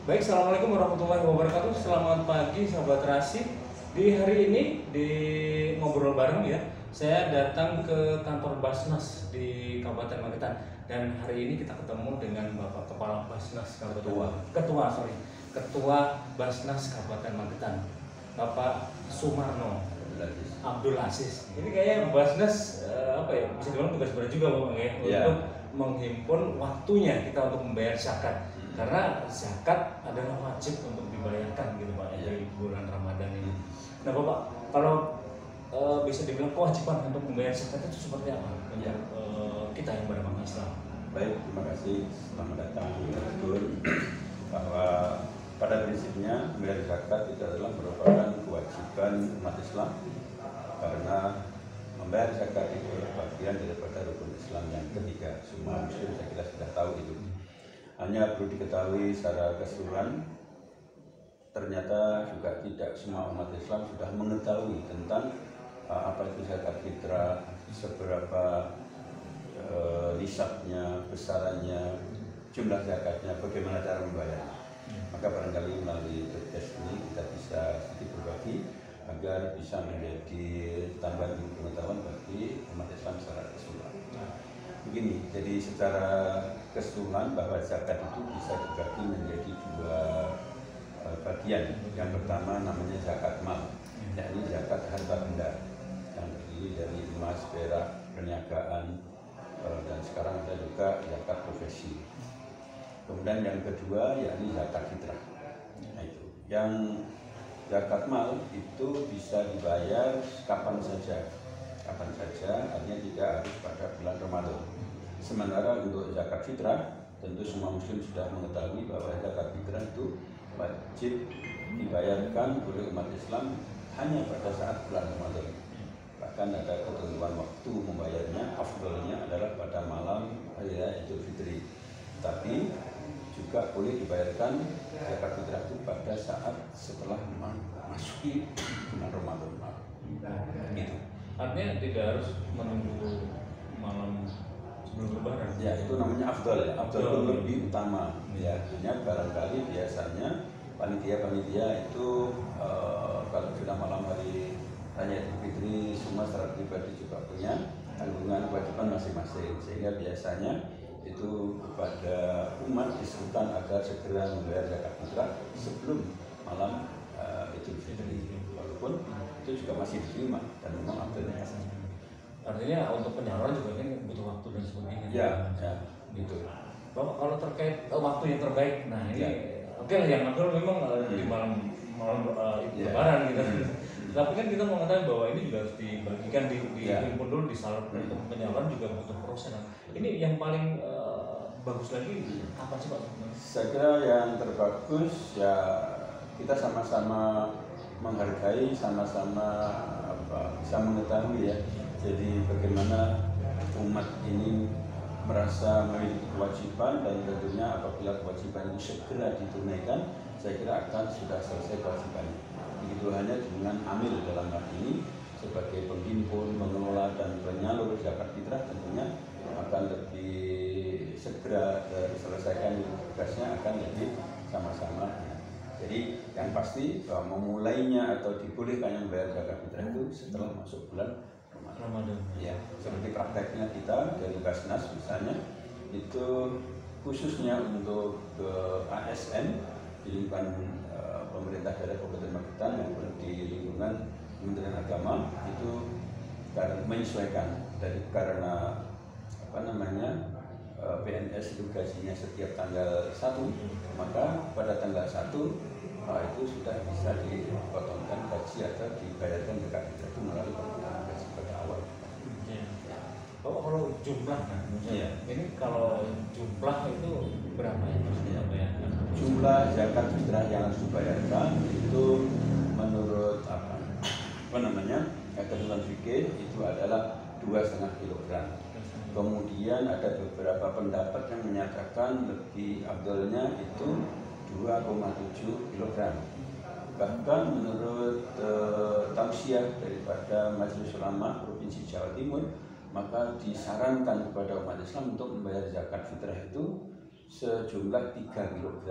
Baik, Assalamualaikum warahmatullahi wabarakatuh. Selamat pagi sahabat Terasi. Di hari ini di ngobrol bareng ya, saya datang ke kantor Basnas di Kabupaten Magetan. Dan hari ini kita ketemu dengan Bapak Kepala Basnas Ketua Basnas Kabupaten Magetan, Bapak Sumarno Abdul Aziz. Ini kayaknya Basnas bisa dibilang tugas berat juga Bapak ya, untuk menghimpun waktunya kita untuk membayar zakat. Karena zakat adalah wajib untuk dibayarkan gitu Pak di bulan Ramadan ini. Nah Bapak, kalau bisa dibilang kewajiban untuk membayar zakat itu seperti apa untuk kita yang beragama Islam? Baik, terima kasih. Selamat datang. Betul bahwa pada prinsipnya membayar zakat itu adalah merupakan kewajiban umat Islam, karena membayar zakat itu adalah bagian daripada rukun Islam yang ketiga. Semua Muslim saya kira sudah tahu itu. Hanya perlu diketahui secara keseluruhan, ternyata juga tidak semua umat Islam sudah mengetahui tentang apa itu zakat fitrah, seberapa nisabnya, besarannya, jumlah zakatnya, bagaimana cara membayar. Maka barangkali melalui podcast ini kita bisa sedikit berbagi agar bisa menjadi tambahan pengetahuan bagi umat Islam secara keseluruhan. Begini, jadi secara keseluruhan bahwa zakat itu bisa dibagi menjadi dua bagian. Yang pertama namanya zakat mal, yakni zakat harta benda yang terdiri dari emas, perak, perniagaan, dan sekarang ada juga zakat profesi. Kemudian yang kedua yakni zakat fitrah. Nah, itu yang zakat mal itu bisa dibayar kapan saja, artinya tidak harus pada bulan Ramadan. Sementara untuk zakat fitrah, tentu semua Muslim sudah mengetahui bahwa zakat fitrah itu wajib dibayarkan oleh umat Islam hanya pada saat bulan Ramadan. Bahkan ada ketentuan waktu membayarnya, afdolnya adalah pada malam hari raya Idul Fitri. Tapi juga boleh dibayarkan zakat fitrah itu pada saat setelah memasuki bulan Ramadan. Gitu. Artinya tidak harus menunggu malam sebelum Lebaran. Ya, itu namanya afdol ya. Afdol itu lebih utama. Ya, hanya barangkali biasanya panitia itu kalau sudah malam hari raya Idul Fitri, semua secara pribadi juga punya tanggungan kewajiban masing-masing, sehingga biasanya itu kepada umat diserukan agar segera membayar zakat fitrah sebelum malam Idul Fitri, walaupun itu juga masih diterima dan memang afdolnya. Artinya untuk penyaluran juga kan butuh waktu dan sebagainya. Ya, gitu. Bapak, kalau terkait waktu yang terbaik, nah ini oke lah yang afdol memang di malam Lebaran gitu. Tapi kan kita mengetahui bahwa ini juga harus dibagikan, dihimpun dulu, disalurkan untuk penyaluran juga butuh proses. Ini yang paling bagus lagi apa sih Pak? Saya kira yang terbagus ya kita sama-sama menghargai, sama-sama bisa mengetahui ya. Jadi bagaimana umat ini merasa memiliki kewajiban, dan tentunya apabila kewajiban itu segera ditunaikan, saya kira akan sudah selesai kewajibannya. Begitu halnya dengan amil dalam hal ini sebagai penghimpun, pengelola dan penyalur zakat fitrah, tentunya akan lebih segera diselesaikan tugasnya, akan lebih sama-sama. Jadi yang pasti bahwa memulainya atau dibolehkannya membayar zakat fitrah itu setelah masuk bulan Ramadan. Ya, seperti prakteknya kita dari Basnas misalnya, itu khususnya untuk ASN di lingkungan pemerintah daerah Kabupaten Magetan maupun di lingkungan Kementerian Agama itu menyesuaikan karena PNS itu gajinya setiap tanggal 1, maka pada tanggal 1 itu sudah bisa dipotongkan gaji atau dibayarkan zakat fitrah itu melalui pemotongan gaji pada awal. Bapak, kalau jumlah ini kalau jumlah itu berapa ya? Jumlah zakat fitrah yang harus dibayarkan itu menurut ketentuan fikih itu adalah 2,5 kilogram. Kemudian ada beberapa pendapat yang menyatakan lebih afdolnya itu 2,7 kilogram. Bahkan menurut tausiah daripada Majelis Ulama Provinsi Jawa Timur, maka disarankan kepada umat Islam untuk membayar zakat fitrah itu sejumlah 3 kg.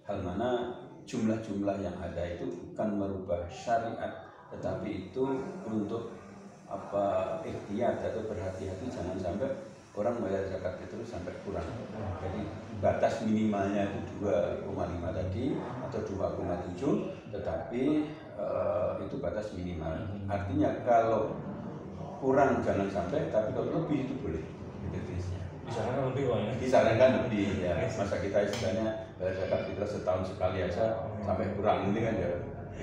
hal mana jumlah-jumlah yang ada itu bukan merubah syariat, tetapi itu untuk ikhtiar atau berhati-hati jangan sampai orang bayar zakat fitrah sampai kurang. Jadi batas minimalnya itu 2,5 tadi atau 2,7, tetapi itu batas minimal. Artinya kalau kurang jangan sampai, tapi kalau lebih itu boleh. Disarankan lebih, Pak, ya? Disarankan lebih, ya. Masa kita istilahnya bayar zakat fitrah setahun sekali aja sampai kurang, ini kan ya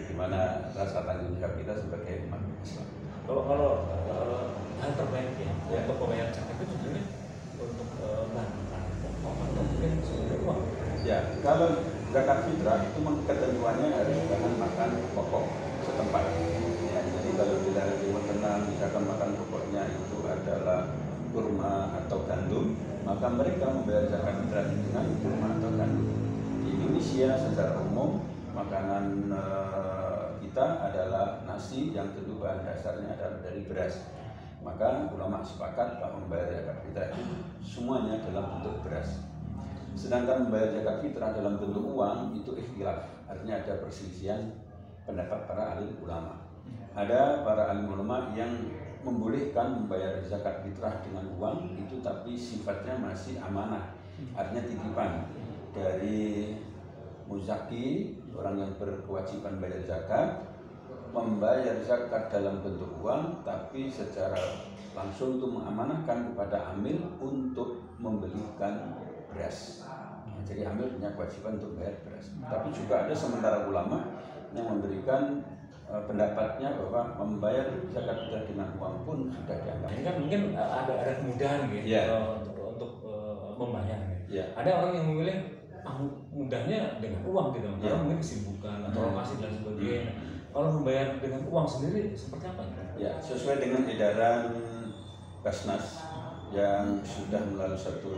gimana rasa tanggung jawab kita sebagai umat Islam. Kalau hal terbaik ya untuk pembayaran zakat itu sebenarnya untuk bahan pokok atau mungkin sebenarnya uang. Ya, kalau zakat fitrah itu ketentuannya harus bahan makan pokok setempat. Ya, jadi kalau kita di tenang, misalkan makan pokoknya itu adalah kurma atau gandum, maka mereka membayar zakat fitrah dengan kurma atau gandum. Di Indonesia secara umum makanan kita adalah nasi yang tentu bahan dasarnya adalah dari beras. Maka ulama sepakat bahwa membayar zakat fitrah itu semuanya dalam bentuk beras. Sedangkan membayar zakat fitrah dalam bentuk uang itu ikhtilaf, artinya ada perselisihan pendapat para alim ulama. Ada para alim ulama yang membolehkan membayar zakat fitrah dengan uang itu, tapi sifatnya masih amanah, artinya titipan dari muzaki, orang yang berkewajiban bayar zakat, membayar zakat dalam bentuk uang, tapi secara langsung itu mengamanahkan kepada amil untuk membelikan beras. Jadi amil punya kewajiban untuk bayar beras. Tapi juga ada sementara ulama yang memberikan pendapatnya bahwa membayar zakat fitrah dengan uang pun sudah dianggap. Ini kan mungkin ada kemudahan gitu untuk membayar. Ada orang yang memilih mudahnya dengan uang gitu, karena mungkin kesibukan atau lokasi dan sebagainya. Kalau membayar dengan uang sendiri seperti apa? Ya, sesuai dengan edaran Basnas yang sudah melalui satu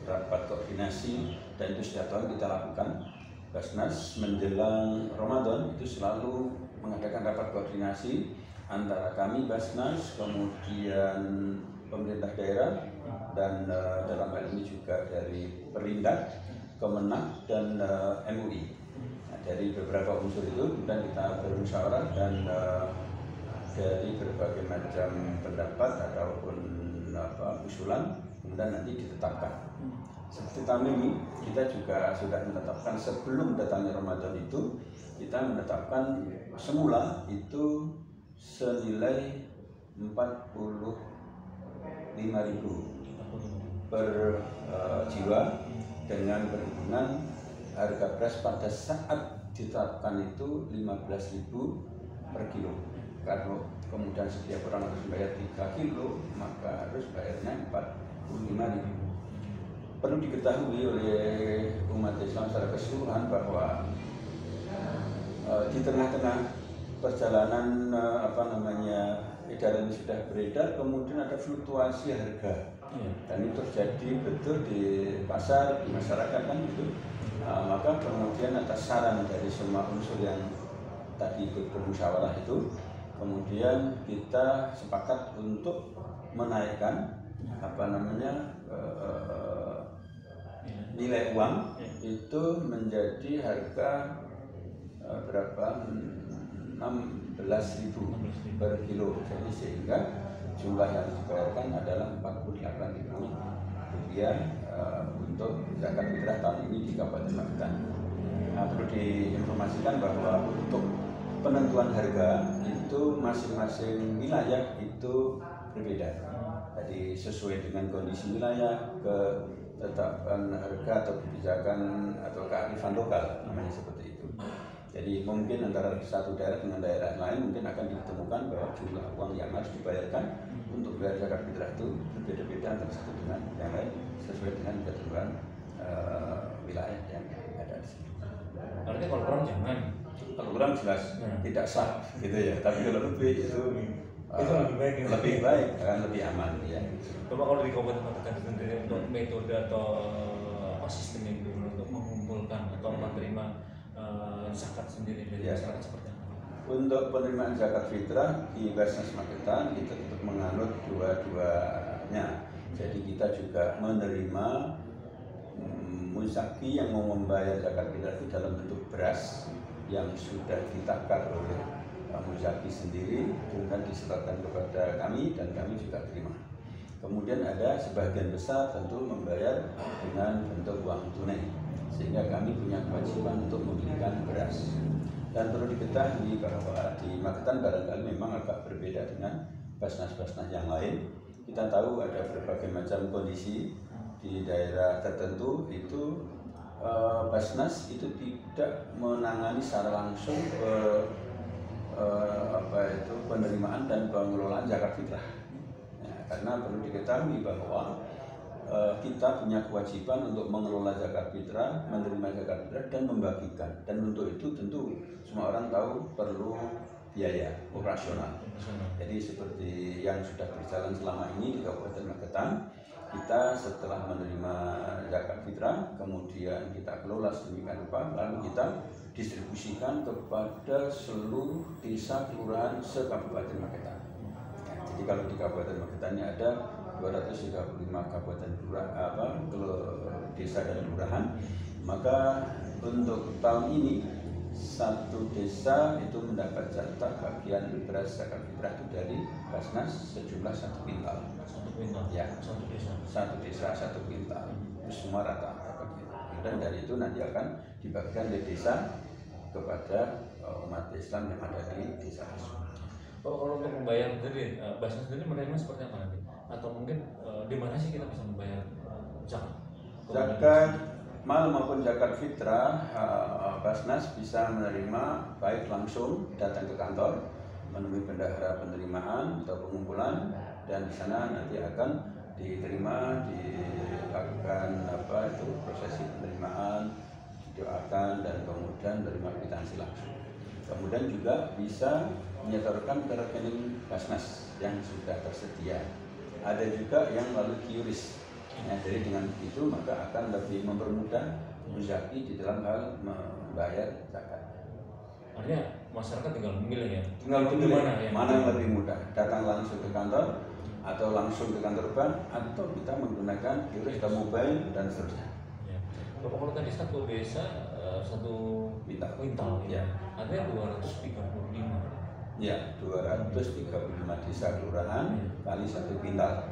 rapat koordinasi, dan itu setiap tahun kita lakukan. Basnas menjelang Ramadan itu selalu mengadakan rapat koordinasi antara kami Basnas, kemudian pemerintah daerah, dan dalam hal ini juga dari Perindak, Kemenag, dan MUI. Nah, dari beberapa unsur itu kemudian kita bermusyawarah, dan dari berbagai macam pendapat ataupun usulan kemudian nanti ditetapkan. Seperti tahun ini kita juga sudah menetapkan sebelum datangnya Ramadan itu, kita menetapkan semula itu senilai 45.000 per jiwa, dengan perhitungan harga beras pada saat ditetapkan itu 15.000 per kilo. Kalau kemudian setiap orang harus bayar 3 kilo, maka harus bayarnya 45.000. Perlu diketahui oleh umat Islam secara keseluruhan bahwa di tengah-tengah perjalanan edaran sudah beredar, kemudian ada fluktuasi harga. Dan itu terjadi betul di pasar, di masyarakat kan gitu. Maka kemudian atas saran dari semua unsur yang tadi ikut bermusyawarah itu, kemudian kita sepakat untuk menaikkan nilai uang itu menjadi harga berapa? 16.000 per kilo. Jadi sehingga jumlah yang dibayarkan adalah 48.000 rupiah untuk zakat fitrah tahun ini di Kabupaten Magetan. Perlu diinformasikan bahwa untuk penentuan harga itu masing-masing wilayah itu berbeda. Jadi sesuai dengan kondisi wilayah, ketetapan harga atau kebijakan atau kearifan lokal, namanya seperti itu. Jadi mungkin antara satu daerah dengan daerah lain mungkin akan ditemukan bahwa jumlah uang yang harus dibayarkan untuk bayar zakat fitrah itu berbeda-beda antara satu dengan yang lain, sesuai dengan ketentuan wilayah yang ada di sini. Artinya kalau kurang jangan. Kalau kurang jelas tidak sah, gitu ya. Tapi kalau lebih itu lebih baik, akan lebih aman, ya. Coba kalau di Kabupaten Magetan sendiri untuk metode atau sistem yang dulu untuk mengumpulkan atau menerima zakat sendiri dari masyarakat seperti apa? Untuk penerimaan zakat fitrah di Basnas Magetan kita tetap menganut dua-duanya. Jadi kita juga menerima muzaki yang mau membayar zakat fitrah itu dalam bentuk beras yang sudah ditakar oleh muzaki sendiri, kemudian diserahkan kepada kami dan kami juga terima. Kemudian ada sebagian besar tentu membayar dengan bentuk uang tunai, sehingga kami punya kewajiban untuk membelikan beras. Dan perlu diketahui bahwa di Magetan barangkali memang agak berbeda dengan basnas-basnas yang lain. Kita tahu ada berbagai macam kondisi di daerah tertentu itu basnas itu tidak menangani secara langsung penerimaan dan pengelolaan zakat fitrah. Karena perlu diketahui bahwa kita punya kewajiban untuk mengelola zakat fitrah, menerima zakat fitrah dan membagikan. Dan untuk itu tentu semua orang tahu perlu biaya operasional. Jadi seperti yang sudah berjalan selama ini di Kabupaten Magetan, kita setelah menerima zakat fitrah, kemudian kita kelola sedemikian rupa, lalu kita distribusikan kepada seluruh desa kelurahan se-Kabupaten Magetan. Jadi kalau di Kabupaten Magetan ini ada 235 kabupaten desa dan kelurahan, maka untuk tahun ini satu desa itu mendapat jatah bagian beras zakat fitrah itu dari Basnas sejumlah 1 kuintal. 1 kuintal? Ya, satu desa 1 kuintal. Itu semua rata begitu. Dan dari itu nanti akan dibagikan di desa kepada umat Islam yang ada di desa tersebut. Kalau untuk membayar sendiri, Basnas sendiri menerima seperti apa nanti? Atau mungkin di mana sih kita bisa membayar zakat? Zakat mal maupun zakat fitrah, Basnas bisa menerima baik langsung datang ke kantor menemui bendahara penerimaan atau pengumpulan, dan di sana nanti akan diterima, dilakukan prosesi penerimaan, didoakan dan kemudian menerima kwitansi langsung. Kemudian juga bisa menyetorkan ke rekening Basnas yang sudah tersedia. Ada juga yang melalui QRIS. Ya, jadi dengan itu maka akan lebih mempermudah muzaki di dalam hal membayar zakat. Artinya masyarakat tinggal memilih ya. Tinggal memilih mana yang lebih mudah, datang langsung ke kantor atau langsung ke kantor bank, atau kita menggunakan QRIS atau mobile dan seterusnya. Ya. Kalau tadi satu desa 1 kuintal ya. Artinya 235. Ya, 235 desa kelurahan kali 1 kuintal.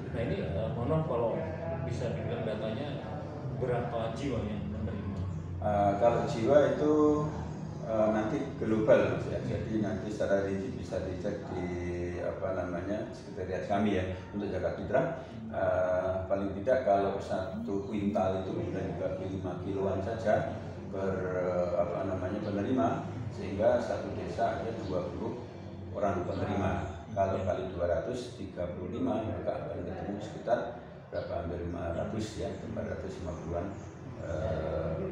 Nah ini mohon maaf kalau bisa dibilang datanya berapa jiwa yang menerima? Kalau jiwa itu nanti global Mas ya. Jadi nanti secara rinci bisa dicek di sekretariat kami ya untuk zakat fitrah. Paling tidak kalau 1 kuintal itu bisa juga 5 kiloan saja penerima, sehingga satu desa ada 20 orang penerima. Kalau kali 235 maka akan ketemu sekitar berapa, hampir 500 ya, 450-an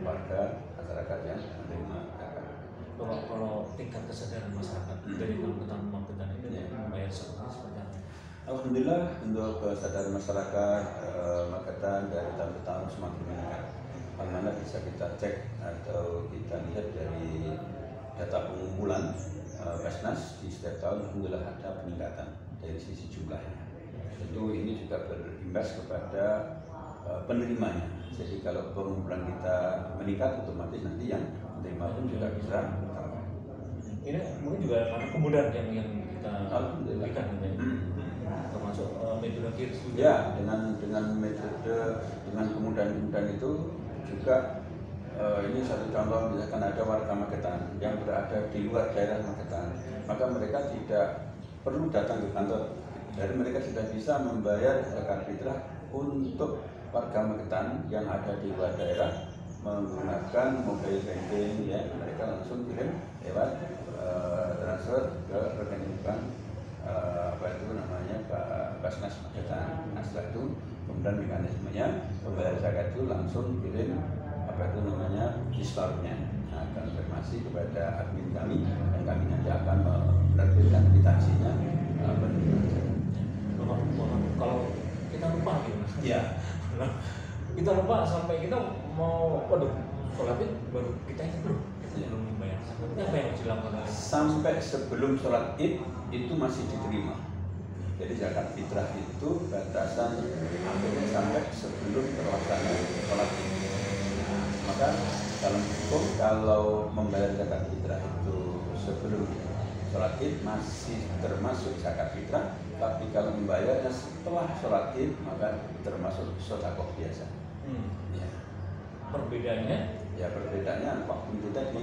warga masyarakat yang menerima zakat. Kalau tingkat kesadaran masyarakat dari Magetan ini membayar zakat seperti apa? Alhamdulillah untuk kesadaran masyarakat Magetan dari tahun ke tahun semakin meningkat. Mana bisa kita cek atau kita lihat dari data pengumpulan Basnas di setiap tahun, alhamdulillah ada peningkatan dari sisi jumlahnya. Tentu ini juga berimbas kepada penerimanya. Jadi kalau pengumpulan kita meningkat, otomatis nanti yang menerima pun juga bisa bertambah. Ini mungkin juga karena kemudahan yang kita berikan, termasuk metode QRIS. Ya, dengan metode, dengan kemudahan itu juga. Ini satu contoh, misalkan ada warga Magetan yang berada di luar daerah Magetan, maka mereka tidak perlu datang ke kantor. Jadi mereka sudah bisa membayar zakat fitrah untuk warga Magetan yang ada di luar daerah menggunakan mobile banking ya, mereka langsung kirim lewat transfer ke rekening bank Basnas Magetan. Nah, setelah itu kemudian mekanismenya pembayar zakat itu langsung kirim istornya, konfirmasi kepada admin kami, dan kami nanti akan menerbitkan kwitansinya. Kalau kita lupa gitu, ya, kita lupa sampai kita mau, sholat id baru kita ingat belum membayar. Apa yang harus dilakukan? Sampai sebelum sholat id itu masih diterima. Jadi zakat fitrah itu batasan akhirnya sampai sebelum terlaksana maka dalam hukum kalau membayar zakat fitrah itu sebelum sholat id masih termasuk zakat fitrah, tapi kalau membayarnya setelah sholat id maka termasuk sedekah biasa. Ya. Perbedaannya? Ya perbedaannya waktu itu tadi.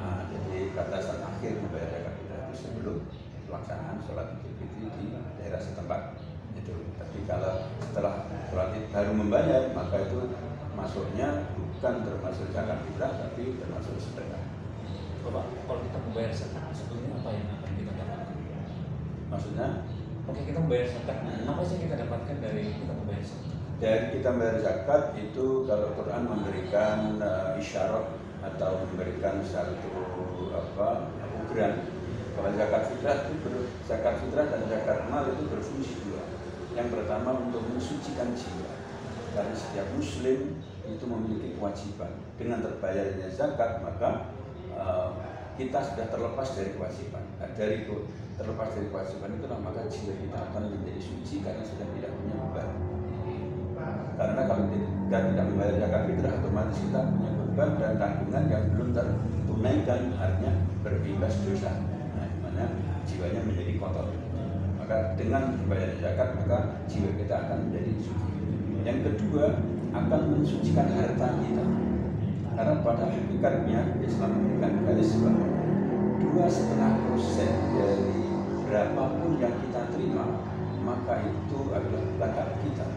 Nah, jadi batasan akhir membayar zakat fitrah itu sebelum pelaksanaan sholat idul fitri di daerah setempat itu. Tapi kalau setelah sholat id baru membayar maka itu masuknya bukan termasuk zakat fitrah tapi termasuk sedekah. Bapak, kalau kita membayar zakat sebetulnya apa yang akan kita dapatkan? Maksudnya? Oke, kita membayar zakat, apa sih yang kita dapatkan dari kita membayar zakat? Dari kita membayar zakat itu kalau Quran memberikan isyarat atau memberikan satu ukuran. Kalau zakat fitrah itu zakat fitrah dan zakat mal itu berfungsi dua. Yang pertama untuk mensucikan jiwa. Karena setiap muslim itu memiliki kewajiban. Dengan terbayarnya zakat maka kita sudah terlepas dari kewajiban. Dari terlepas dari kewajiban itulah maka jiwa kita akan menjadi suci karena sudah tidak punya beban. Karena kalau kita tidak membayar zakat fitrah otomatis kita punya beban dan tanggungan yang belum tertunaikan, artinya berimbas dosa. Nah, dimana jiwanya menjadi kotor. Maka dengan membayar zakat maka jiwa kita akan menjadi suci. Yang kedua akan mensucikan harta kita. Karena pada hakikatnya Islam memberikan garis bahwa 2,5% dari berapapun yang kita terima maka itu adalah bukan hak kita.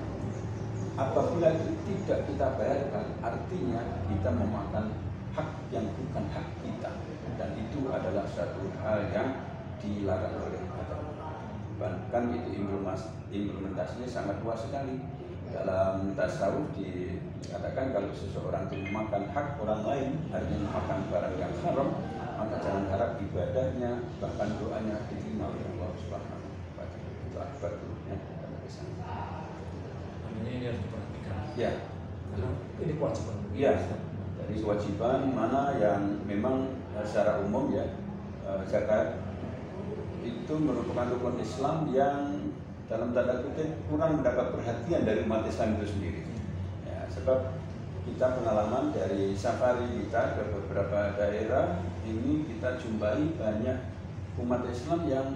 Apabila itu tidak kita bayarkan, artinya kita memakan hak yang bukan hak kita, dan itu adalah satu hal yang dilarang oleh agama. Bahkan itu implementasinya sangat luas sekali. Dalam tasawuf dikatakan kalau seseorang itu memakan hak orang lain, artinya memakan barang yang haram, maka jangan harap ibadahnya bahkan doanya diterima oleh Allah Subhanahu wa Ta'ala. Itu akibat buruknya karena kesalahan. Ini harus diperhatikan. Ya. Karena ini kewajiban. Iya. Dari kewajiban mana yang memang secara umum ya zakat itu merupakan rukun Islam yang dalam tanda kutip kurang mendapat perhatian dari umat Islam itu sendiri. Ya, sebab kita pengalaman dari safari kita ke beberapa daerah ini kita jumpai banyak umat Islam yang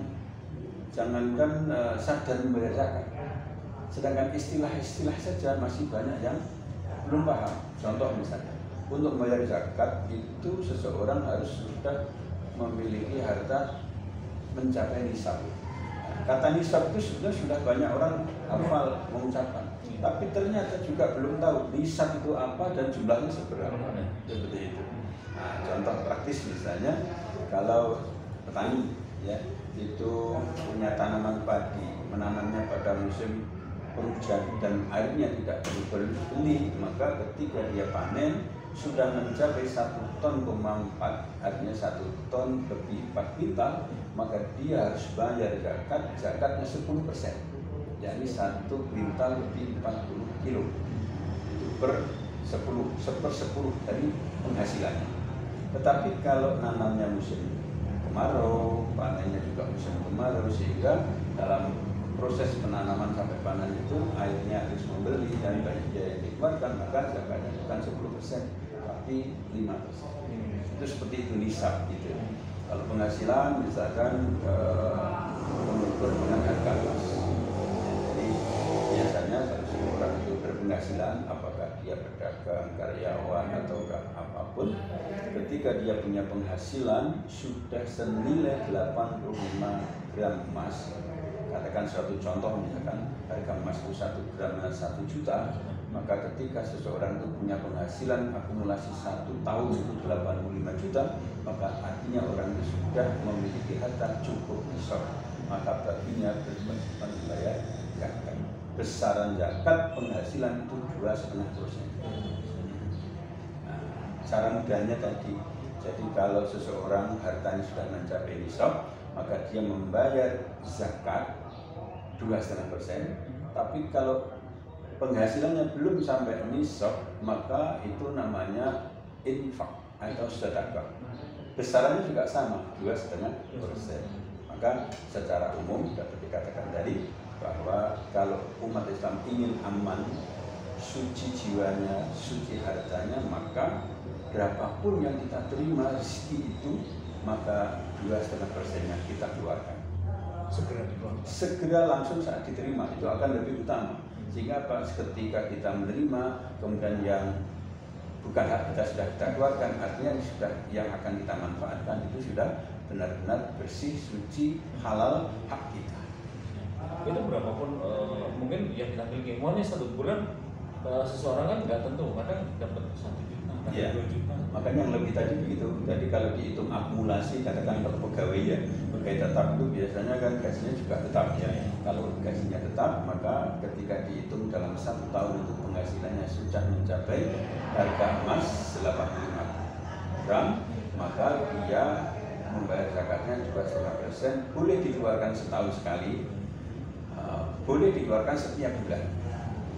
jangankan sadar membayar zakat, sedangkan istilah-istilah saja masih banyak yang belum paham. Contoh misalnya, untuk membayar zakat itu seseorang harus sudah memiliki harta mencapai nisab. Kata nisab itu sudah banyak orang hafal mengucapkan, tapi ternyata juga belum tahu nisab itu apa dan jumlahnya seberapa. Seperti itu. Nah, contoh praktis misalnya, kalau petani ya itu punya tanaman padi, menanamnya pada musim penghujan dan airnya tidak perlu beli, maka ketika dia panen sudah mencapai 1,4 ton, artinya 1 ton lebih 4 kuintal, maka dia harus bayar zakatnya 10%, yakni 1 kuintal lebih 40 kilo, itu per 10 dari penghasilannya. Tetapi kalau nanamnya musim kemarau, panennya juga musim kemarau, sehingga dalam proses penanaman sampai panen itu airnya harus membeli dan banyak biaya yang dikeluarkan, maka zakatnya bukan 10% tapi 5%. Itu seperti itu nisab gitu. Kalau penghasilan misalkan mengukur dengan harga emas. Jadi biasanya kalau seorang itu berpenghasilan, apakah dia pedagang, karyawan atau apapun, ketika dia punya penghasilan sudah senilai 85 gram emas, katakan suatu contoh misalkan harga emas itu 1 gram 1 juta, maka ketika seseorang itu punya penghasilan akumulasi 1 tahun itu 85 juta, maka artinya orang itu sudah memiliki harta cukup besar, maka baginya berkewajiban membayar zakat. Besaran zakat penghasilan itu 2,5%. Nah, cara mudahnya tadi, jadi kalau seseorang hartanya sudah mencapai nisab, maka dia membayar zakat 2,5%. Tapi kalau penghasilannya belum sampai nisab, maka itu namanya infak atau sedekah. Besarannya juga sama, 2,5%. Maka secara umum dapat dikatakan tadi bahwa kalau umat Islam ingin aman suci jiwanya, suci hartanya, maka berapapun yang kita terima rezeki itu, maka 2,5%-nya kita keluarkan. Segera langsung saat diterima, itu akan lebih utama. Sehingga apa? Ketika kita menerima, kemudian yang bukan hak kita sudah kita keluarkan, artinya yang akan kita manfaatkan itu sudah benar-benar bersih, suci, halal, hak kita. Itu berapapun mungkin yang kita miliki, maunya 1 bulan seseorang kan nggak tentu, kadang dapat 1 juta, ya. 2 juta. Makanya yang lebih tadi begitu. Jadi kalau dihitung akumulasi, katakan kalau pegawai ya, pegawai tetap itu biasanya kan gajinya juga tetap ya. Kalau gajinya tetap, maka ketika dihitung dalam 1 tahun itu penghasilannya sudah mencapai harga emas 85 gram, maka dia membayar zakatnya juga 2,5%, boleh dikeluarkan setahun sekali, boleh dikeluarkan setiap bulan.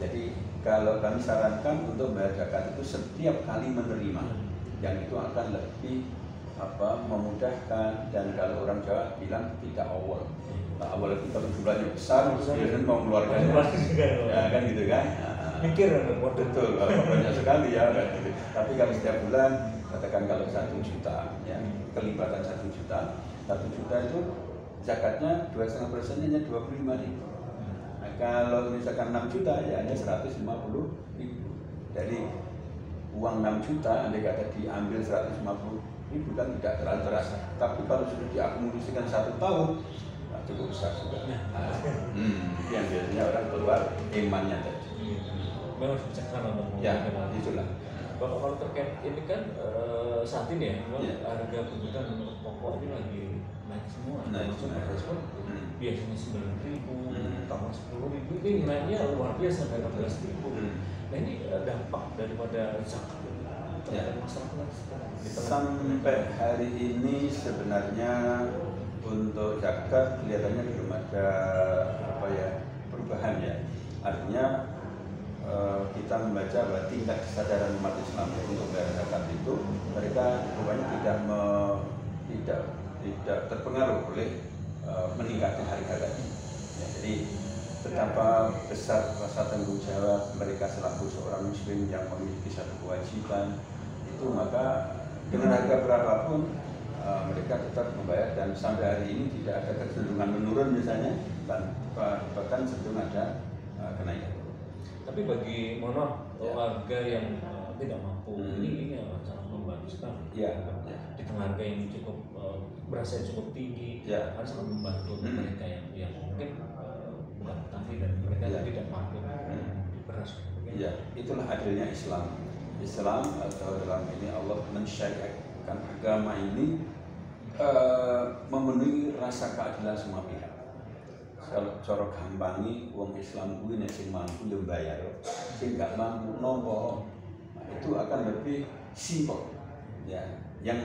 Jadi kalau kami sarankan untuk membayar zakat itu setiap kali menerima, yang itu akan lebih memudahkan, dan kalau orang Jawa bilang tidak awal. Awal itu kalau jumlahnya besar, biasanya mau mengeluarkan, ya kan gitu kan? Mikir betul, kalau banyak sekali ya kan gitu. Tapi kalau setiap bulan, katakan kalau 1 juta, ya kelipatan 1 juta, 1 juta itu zakatnya 2,5%-nya 25.000. Nah, kalau misalkan 6 juta ya hanya 150.000. Jadi uang 6 juta andai kata diambil 150.000 kan tidak terlalu terasa. Tapi kalau sudah diakumulasikan 1 tahun, cukup besar juga. Yang biasanya orang keluar imannya tadi. Memang harus bijaksana dong. Ya, itulah. Kalau terkait ini kan saat ini ya, harga kebutuhan pokok ini lagi naik semua. Maksudnya biasanya 9.000, tambah 10.000, ini naiknya luar biasa dari 15.000. Nah ini dampak daripada zakat terhadap masyarakat sampai hari ini sebenarnya untuk zakat kelihatannya belum ada perubahan ya. Artinya kita membaca bahwa tingkat kesadaran umat Islam untuk bayar zakat itu mereka rupanya tidak terpengaruh oleh meningkatnya harga tadi. Ya, jadi betapa besar rasa tanggung jawab mereka selaku seorang muslim yang memiliki satu kewajiban itu, maka dengan harga berapapun mereka tetap membayar, dan sampai hari ini tidak ada kecenderungan menurun misalnya, bahkan cenderung ada kenaikan. Tapi bagi warga yang tidak mampu, ini sangat membantu sekali. Di tengah harga yang cukup berasa cukup tinggi, harus sangat membantu mereka yang mungkin bukan petani dan mereka tidak mampu beras. Itulah adilnya Islam. Islam atau dalam ini Allah mensyariatkan agama ini memenuhi rasa keadilan semua pihak. Kalau cara gampangi wong Islam kuwi nek sing mampu yo bayar, sing gak mampu nopo. Nah, itu akan lebih simpel. Ya, yang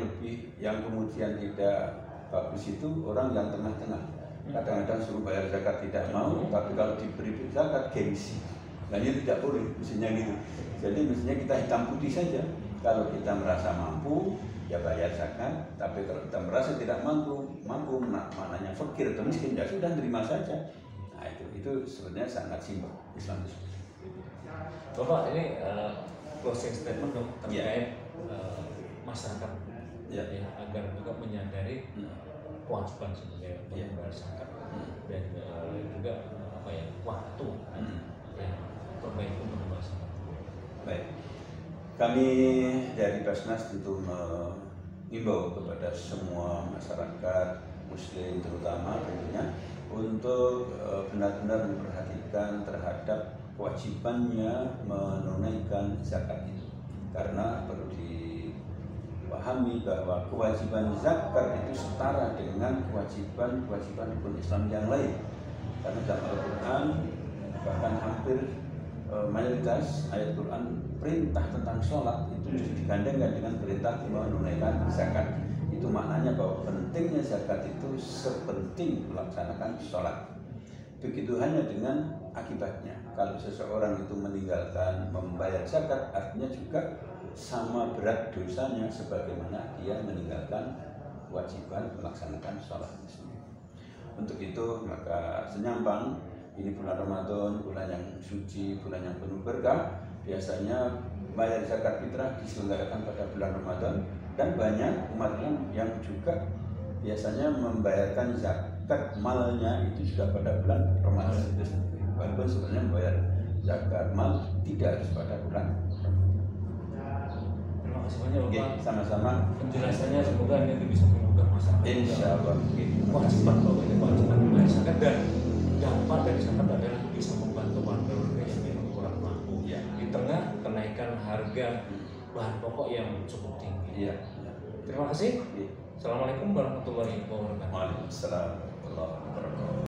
kemudian tidak bagus itu orang yang tengah-tengah. Kadang-kadang suruh bayar zakat tidak mau, tapi kalau diberi zakat gengsi. Nah, ini tidak boleh, mestinya gitu. Jadi mestinya kita hitam putih saja. Kalau kita merasa mampu, ya bayar zakat. Tapi kalau kita merasa tidak mampu, maknanya fakir atau miskin, ya sudah terima saja. Nah itu sebenarnya sangat simpel Islam itu. Bapak ini closing statement dong terkait masyarakat ya, agar juga menyadari kewajiban sebagai membayar zakat dan juga waktu terbaik untuk membayar zakat. Baik. Kami dari Basnas tentu mengimbau kepada semua masyarakat Muslim terutama tentunya untuk benar-benar memperhatikan terhadap kewajibannya menunaikan zakat itu, karena perlu dipahami bahwa kewajiban zakat itu setara dengan kewajiban rukun Islam yang lain, karena dalam Al-Quran bahkan hampir mayoritas ayat Quran perintah tentang sholat itu mesti digandengkan dengan perintah menunaikan zakat. Itu maknanya bahwa pentingnya zakat itu sepenting melaksanakan sholat. Begitu hanya dengan akibatnya. Kalau seseorang itu meninggalkan membayar zakat, artinya juga sama berat dosanya sebagaimana dia meninggalkan kewajiban melaksanakan sholat. Untuk itu maka senyampang ini bulan Ramadan, bulan yang suci, bulan yang penuh berkah. Biasanya bayar zakat fitrah diselenggarakan pada bulan Ramadan, dan banyak umat yang juga biasanya membayarkan zakat malnya itu juga pada bulan Ramadan itu sendiri. Walaupun sebenarnya membayar zakat mal tidak harus pada bulan Ramadan. Terima kasih banyak Bapak. Sama-sama. Penjelasannya semoga ini bisa mengubah masyarakat. Insya Allah. Kewajiban Bapak ini kewajiban membayar zakat, dan dampak dari zakat adalah bisa membantu warga yang memang kurang mampu di tengah kenaikan harga bahan pokok yang cukup tinggi. Terima kasih. Assalamualaikum warahmatullahi wabarakatuh. Waalaikumsalam warahmatullahi wabarakatuh.